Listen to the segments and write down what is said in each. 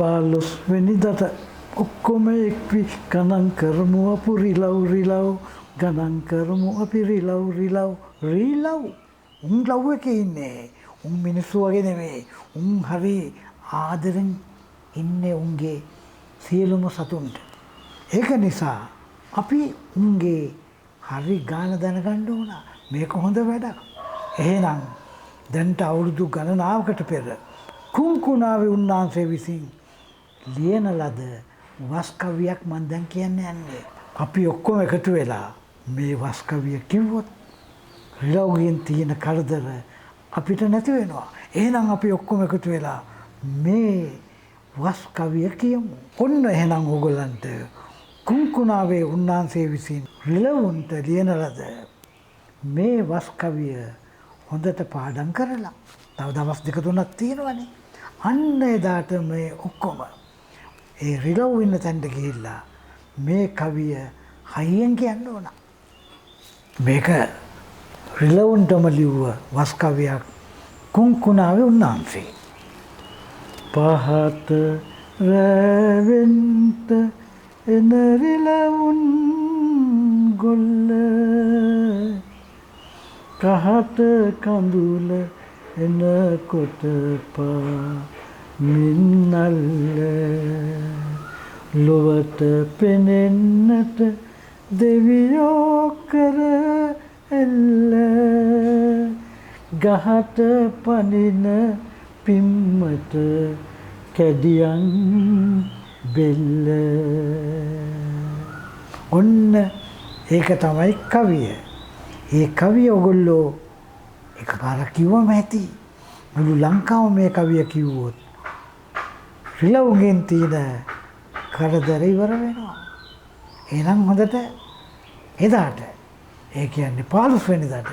15 ඔක්කොම එක්වි ගණන් කරමු අපු රිලව් ගණන් කරමු අපි රිලව් උන් ලව් එකේ ඉන්නේ උන් මිනිස්සු වගේ නෙමෙයි උන් හරි ආදරෙන් ඉන්නේ උන්ගේ සියලුම සතුන්ට ඒක නිසා අපි උන්ගේ හරි ගාන දැනගන්න ඕන මේක හොඳ වැඩක් එහෙනම් දැන්ට අවුරුදු ගණනාවකට පෙර කුංකුණාවේ උන්වහන්සේ විසින් ලියන ලද වස් කවියක් මම දැන් කියන්න යන්නේ. අපි ඔක්කොම එකතු වෙලා මේ වස් කවිය කිව්වොත් රිලව්ගෙන් තියෙන කරදර අපිට නැති වෙනවා. එහෙනම් අපි ඔක්කොම එකතු වෙලා මේ වස් කවිය කියමු. ඔන්න එහෙනම් ඕගොල්ලන්ට කුංකුණාවේ උන්වහන්සේ විසින් රිලවුන්ට ලියන ලද මේ වස් කවිය හොඳට පාඩම් කරලා තව දවස් 2-3ක් තියෙනවනේ. අන්න එදාට මේ ඔක්කොම ඒ රිලව් ඉන්න තැනට ගිහිල්ලා මේ කවිය හයියෙන් කියන්න ඕන. මේක රිලවුන්ටම ලිව්ව වස් කවියක් කුංකුණාවේ උන්වහන්සේ. පහත රැවෙන්ට එන රිලවුන් ගොල්ල කහට කඳුල එනකොට මින්නල්ල ලොවට පෙනෙන්නට දෙවියෝ කර එල්ල ගහට පනින පිම්මට කැඩියන් බෙල්ල ඔන්න ඒක තමයි කවිය. ඒ කවිය ඔයගොල්ලෝ එකපාරක් කිව්වම ඇති. මුළු ලංකාවම මේ කවිය කිව්වොත් රිලව්ගෙන් තියෙන කරදර ඉවර වෙනවා. එහෙනම් හොඳට එදාට ඒ කියන්නේ 15 වෙනිදාට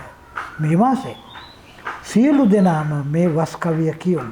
මේ මාසේ සියලු දෙනාම මේ වස් කවිය කියමු.